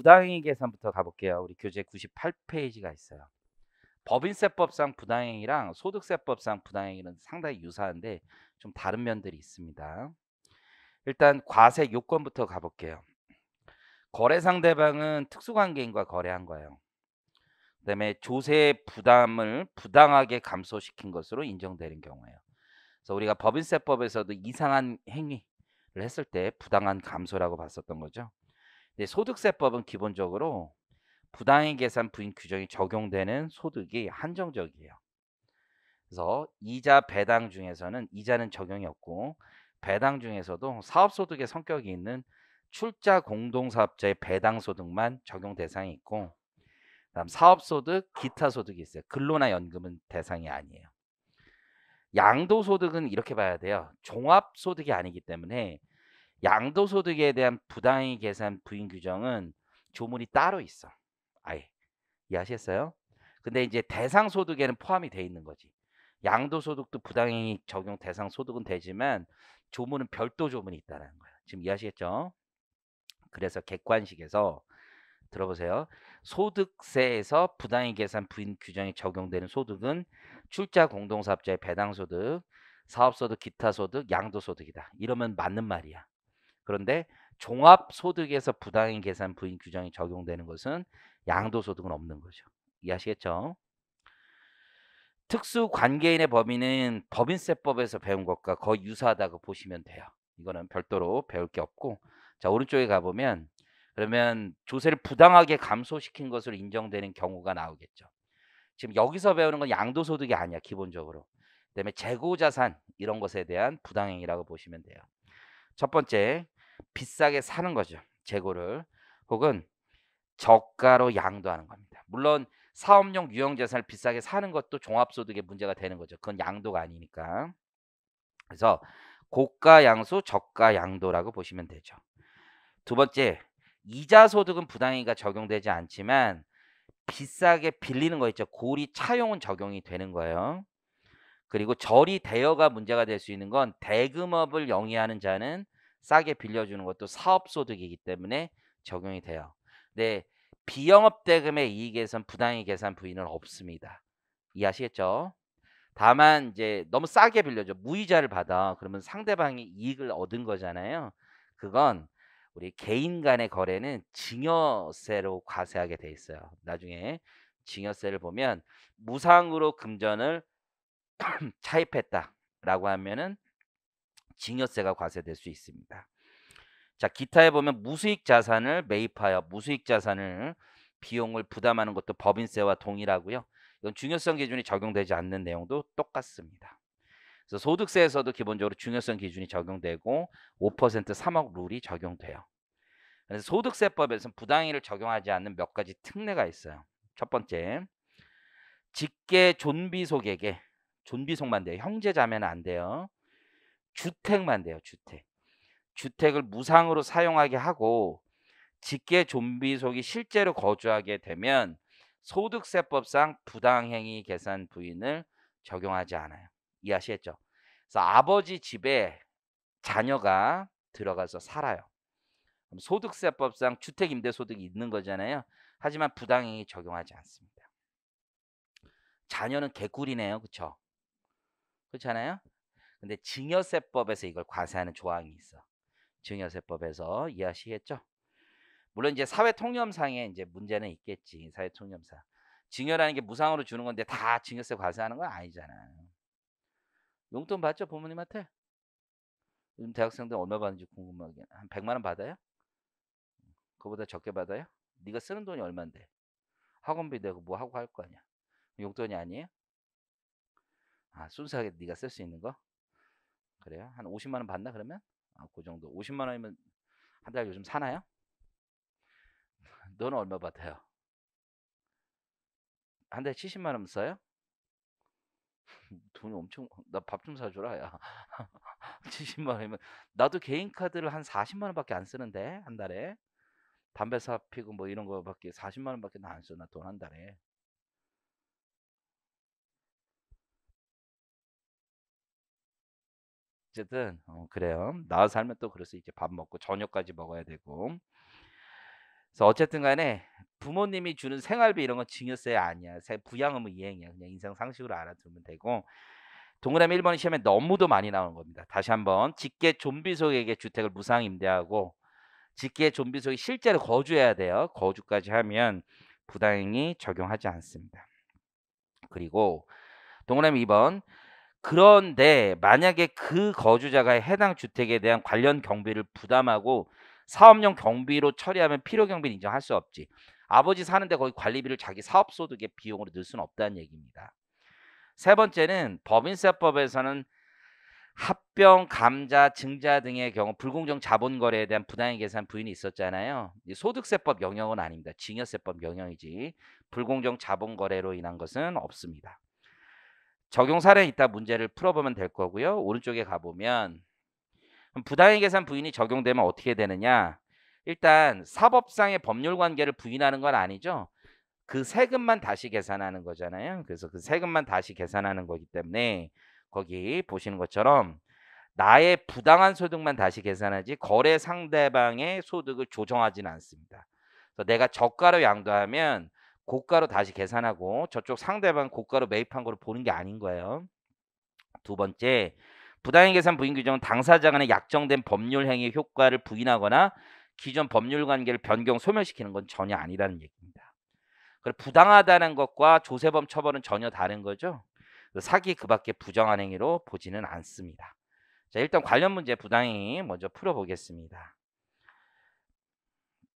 부당행위 계산부터 가볼게요. 우리 교재 98페이지가 있어요. 법인세법상 부당행위랑 소득세법상 부당행위는 상당히 유사한데 좀 다른 면들이 있습니다. 일단 과세 요건부터 가볼게요. 거래 상대방은 특수관계인과 거래한 거예요. 그다음에 조세 부담을 부당하게 감소시킨 것으로 인정되는 경우예요. 그래서 우리가 법인세법에서도 이상한 행위를 했을 때 부당한 감소라고 봤었던 거죠. 근데 소득세법은 기본적으로 부당행 계산 부인 규정이 적용되는 소득이 한정적이에요. 그래서 이자 배당 중에서는 이자는 적용이 없고 배당 중에서도 사업소득의 성격이 있는 출자 공동사업자의 배당 소득만 적용 대상이 있고 그다음 사업소득, 기타 소득이 있어요. 근로나 연금은 대상이 아니에요. 양도소득은 이렇게 봐야 돼요. 종합소득이 아니기 때문에 양도소득에 대한 부당행위 계산 부인 규정은 조문이 따로 있어. 아예. 이해하시겠어요? 근데 이제 대상 소득에는 포함이 돼 있는 거지. 양도소득도 부당행위 적용 대상 소득은 되지만 조문은 별도 조문이 있다는 거예요. 지금 이해하시겠죠? 그래서 객관식에서 들어보세요. 소득세에서 부당행위 계산 부인 규정이 적용되는 소득은 출자 공동사업자의 배당소득, 사업소득, 기타소득, 양도소득이다. 이러면 맞는 말이야. 그런데 종합소득에서 부당행위 계산 부인 규정이 적용되는 것은 양도소득은 없는 거죠. 이해하시겠죠? 특수관계인의 범위는 법인세법에서 배운 것과 거의 유사하다고 보시면 돼요. 이거는 별도로 배울 게 없고 자 오른쪽에 가보면 그러면 조세를 부당하게 감소시킨 것으로 인정되는 경우가 나오겠죠. 지금 여기서 배우는 건 양도소득이 아니야 기본적으로. 그다음에 재고자산 이런 것에 대한 부당행위라고 보시면 돼요. 첫 번째 비싸게 사는 거죠. 재고를 혹은 저가로 양도하는 겁니다. 물론 사업용 유형자산을 비싸게 사는 것도 종합소득의 문제가 되는 거죠. 그건 양도가 아니니까. 그래서 고가 양수, 저가 양도라고 보시면 되죠. 두 번째, 이자 소득은 부당행위가 적용되지 않지만 비싸게 빌리는 거 있죠. 고리 차용은 적용이 되는 거예요. 그리고 절이 대여가 문제가 될 수 있는 건 대금업을 영위하는 자는 싸게 빌려주는 것도 사업소득이기 때문에 적용이 돼요. 근데 비영업 대금의 이익에선 부당행위 계산 부인은 없습니다. 이해하시겠죠? 다만 이제 너무 싸게 빌려줘. 무이자를 받아. 그러면 상대방이 이익을 얻은 거잖아요. 그건 우리 개인 간의 거래는 증여세로 과세하게 돼 있어요. 나중에 증여세를 보면 무상으로 금전을 차입했다라고 하면은 증여세가 과세될 수 있습니다. 자, 기타에 보면 무수익 자산을 매입하여 무수익 자산을 비용을 부담하는 것도 법인세와 동일하고요. 이건 중요성 기준이 적용되지 않는 내용도 똑같습니다. 그래서 소득세에서도 기본적으로 중요성 기준이 적용되고 5% 3억 룰이 적용돼요. 그래서 소득세법에서는 부당행위를 적용하지 않는 몇 가지 특례가 있어요. 첫 번째, 직계 존비속에게 존비속만 돼요. 형제 자매는 안 돼요. 주택만 돼요. 주택. 주택을 무상으로 사용하게 하고 직계 존비속이 실제로 거주하게 되면 소득세법상 부당행위 계산 부인을 적용하지 않아요. 이해하시겠죠? 그래서 아버지 집에 자녀가 들어가서 살아요. 그럼 소득세법상 주택임대소득이 있는 거잖아요. 하지만 부당행위 적용하지 않습니다. 자녀는 개꿀이네요. 그렇죠? 그렇잖아요? 근데 증여세법에서 이걸 과세하는 조항이 있어. 증여세법에서 이해하시겠죠? 물론 이제 사회통념상에 이제 문제는 있겠지. 사회통념상. 증여라는 게 무상으로 주는 건데 다 증여세 과세하는 건 아니잖아. 용돈 받죠? 부모님한테? 요즘 대학생들 얼마 받는지 궁금하게. 한 100만 원 받아요? 그거보다 적게 받아요? 네가 쓰는 돈이 얼만데? 학원비 내고 뭐 하고 할 거 아니야. 용돈이 아니에요? 아, 순수하게 네가 쓸 수 있는 거? 그래요? 한 50만 원 받나 그러면? 아, 그 정도. 50만 원이면 한 달 요즘 사나요? 너는 얼마 받아요? 한 달에 70만 원 써요? 돈이 엄청 나 밥 좀 사줘라 야. 70만 원이면 나도 개인 카드를 한 40만 원밖에 안 쓰는데 한 달에 담배 사 피고 뭐 이런 거밖에 40만 원밖에 나 안 써. 나 돈 한 달에. 어쨌든 그래요. 나와 살면 또 그럴 수 있지. 밥 먹고 저녁까지 먹어야 되고. 그래서 어쨌든 간에 부모님이 주는 생활비 이런 건 증여세 아니야. 부양의무 이행이야. 그냥 인상 상식으로 알아두면 되고. 동그라미 1번 시험에 너무도 많이 나오는 겁니다. 다시 한번 직계 좀비속에게 주택을 무상 임대하고 직계 좀비속이 실제로 거주해야 돼요. 거주까지 하면 부당행위 적용하지 않습니다. 그리고 동그라미 2번 그런데 만약에 그 거주자가 해당 주택에 대한 관련 경비를 부담하고 사업용 경비로 처리하면 필요 경비는 인정할 수 없지. 아버지 사는데 거기 관리비를 자기 사업소득의 비용으로 넣을 수는 없다는 얘기입니다. 세 번째는 법인세법에서는 합병, 감자, 증자 등의 경우 불공정 자본 거래에 대한 부당행 계산 부인이 있었잖아요. 소득세법 영역은 아닙니다. 증여세법 영역이지. 불공정 자본 거래로 인한 것은 없습니다. 적용 사례는 이따 문제를 풀어보면 될 거고요. 오른쪽에 가보면 부당행 계산 부인이 적용되면 어떻게 되느냐. 일단 사법상의 법률 관계를 부인하는 건 아니죠. 그 세금만 다시 계산하는 거잖아요. 그래서 그 세금만 다시 계산하는 거기 때문에 거기 보시는 것처럼 나의 부당한 소득만 다시 계산하지 거래 상대방의 소득을 조정하지는 않습니다. 그래서 내가 저가로 양도하면 고가로 다시 계산하고 저쪽 상대방 고가로 매입한 거를 보는 게 아닌 거예요. 두 번째, 부당행 계산 부인 규정은 당사자 간의 약정된 법률 행위 효과를 부인하거나 기존 법률 관계를 변경 소멸시키는 건 전혀 아니라는 얘기입니다. 그리고 부당하다는 것과 조세범 처벌은 전혀 다른 거죠. 사기 그 밖에 부정한 행위로 보지는 않습니다. 자, 일단 관련 문제 부당행위 먼저 풀어보겠습니다.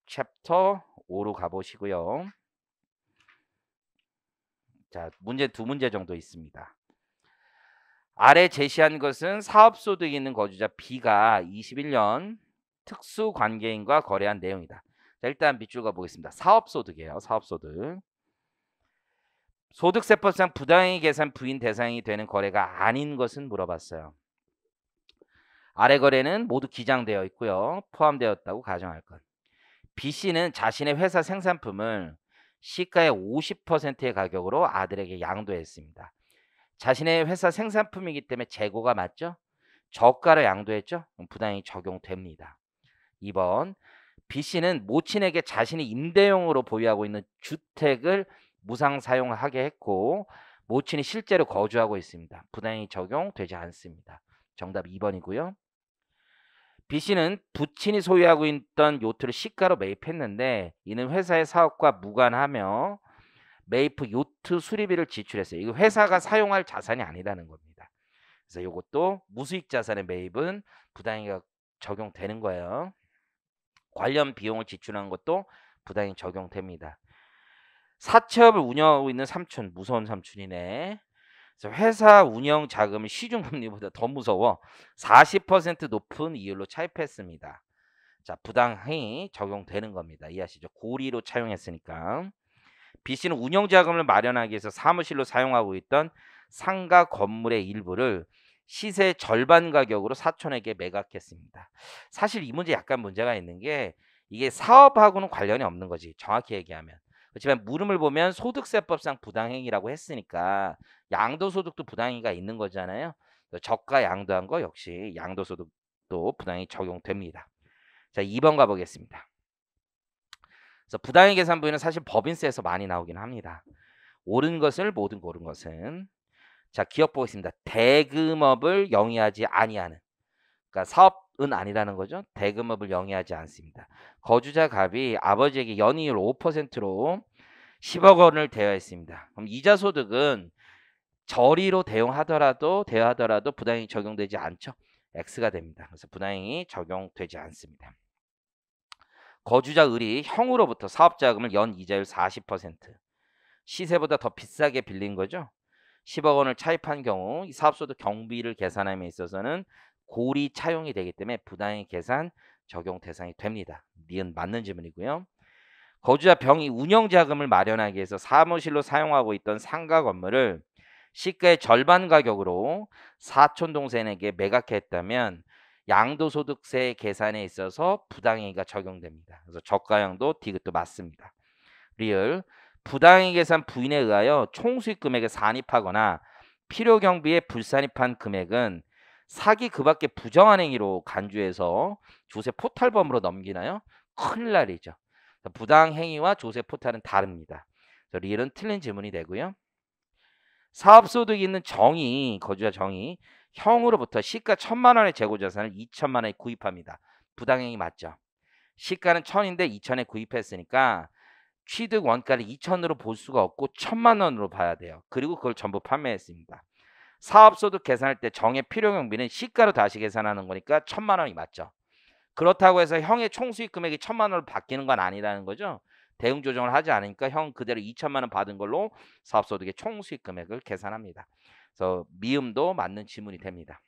챕터 5로 가보시고요. 자, 문제 두 문제 정도 있습니다. 아래 제시한 것은 사업소득이 있는 거주자 B가 21년 특수관계인과 거래한 내용이다. 자, 일단 밑줄 가보겠습니다. 사업소득이에요. 사업소득. 소득세법상 부당행위 계산 부인 대상이 되는 거래가 아닌 것은 물어봤어요. 아래 거래는 모두 기장되어 있고요. 포함되었다고 가정할 것. B씨는 자신의 회사 생산품을 시가의 50%의 가격으로 아들에게 양도했습니다. 자신의 회사 생산품이기 때문에 재고가 맞죠? 저가로 양도했죠? 그럼 부당행위 적용됩니다. 2번 B씨는 모친에게 자신이 임대용으로 보유하고 있는 주택을 무상 사용하게 했고 모친이 실제로 거주하고 있습니다. 부당행위 적용되지 않습니다. 정답 2번이고요. B씨는 부친이 소유하고 있던 요트를 시가로 매입했는데 이는 회사의 사업과 무관하며 매입 후 요트 수리비를 지출했어요. 이거 회사가 사용할 자산이 아니라는 겁니다. 그래서 이것도 무수익 자산의 매입은 부당행위가 적용되는 거예요. 관련 비용을 지출한 것도 부당행위 적용됩니다. 사채업을 운영하고 있는 삼촌, 무서운 삼촌이네. 그래서 회사 운영 자금을 시중금리보다 더 무서워 40% 높은 이율로 차입했습니다. 자, 부당행위 적용되는 겁니다. 이해하시죠? 고리로 차용했으니까. B씨는 운영 자금을 마련하기 위해서 사무실로 사용하고 있던 상가 건물의 일부를 시세 절반 가격으로 사촌에게 매각했습니다. 사실 이 문제 약간 문제가 있는 게 이게 사업하고는 관련이 없는 거지. 정확히 얘기하면. 그렇지만 물음을 보면 소득세법상 부당행위라고 했으니까 양도소득도 부당행위가 있는 거잖아요. 저가 양도한 거 역시 양도소득도 부당행위 적용됩니다. 자, 2번 가보겠습니다. 그래서 부당행위 계산 부위는 사실 법인세에서 많이 나오긴 합니다. 옳은 것을 모든 고른 것은 자, 기억 보겠습니다. 대금업을 영위하지 아니하는 그러니까 사업은 아니라는 거죠. 대금업을 영위하지 않습니다. 거주자 갑이 아버지에게 연이율 5%로 10억 원을 대여했습니다. 그럼 이자 소득은 저리로 대여하더라도 부당행위 적용되지 않죠. X가 됩니다. 그래서 부당행위 적용되지 않습니다. 거주자 을이 형으로부터 사업자금을 연 이자율 40% 시세보다 더 비싸게 빌린 거죠. 10억 원을 차입한 경우 이 사업소득 경비를 계산함에 있어서는 고리 차용이 되기 때문에 부당행위 계산 적용 대상이 됩니다. 니은 맞는 질문이고요. 거주자 병이 운영자금을 마련하기 위해서 사무실로 사용하고 있던 상가 건물을 시가의 절반 가격으로 사촌 동생에게 매각했다면 양도소득세 계산에 있어서 부당행위가 적용됩니다. 그래서 저가양도 디귿도 맞습니다. 리을 부당행위 계산 부인에 의하여 총수익 금액에 산입하거나 필요 경비에 불산입한 금액은 사기 그 밖에 부정한 행위로 간주해서 조세 포탈범으로 넘기나요? 큰일 날이죠. 부당행위와 조세 포탈은 다릅니다. 그래서 릴은 틀린 질문이 되고요. 사업소득이 있는 정의, 거주자 정의, 형으로부터 시가 1,000만 원의 재고자산을 2천만 원에 구입합니다. 부당행위 맞죠? 시가는 1,000인데 2천에 구입했으니까 취득 원가를 2천으로 볼 수가 없고 1,000만 원으로 봐야 돼요. 그리고 그걸 전부 판매했습니다. 사업소득 계산할 때 정의 필요경비는 시가로 다시 계산하는 거니까 1,000만 원이 맞죠. 그렇다고 해서 형의 총수익 금액이 1,000만 원으로 바뀌는 건 아니라는 거죠. 대응 조정을 하지 않으니까 형 그대로 2천만 원 받은 걸로 사업소득의 총수익 금액을 계산합니다. 그래서 미음도 맞는 지문이 됩니다.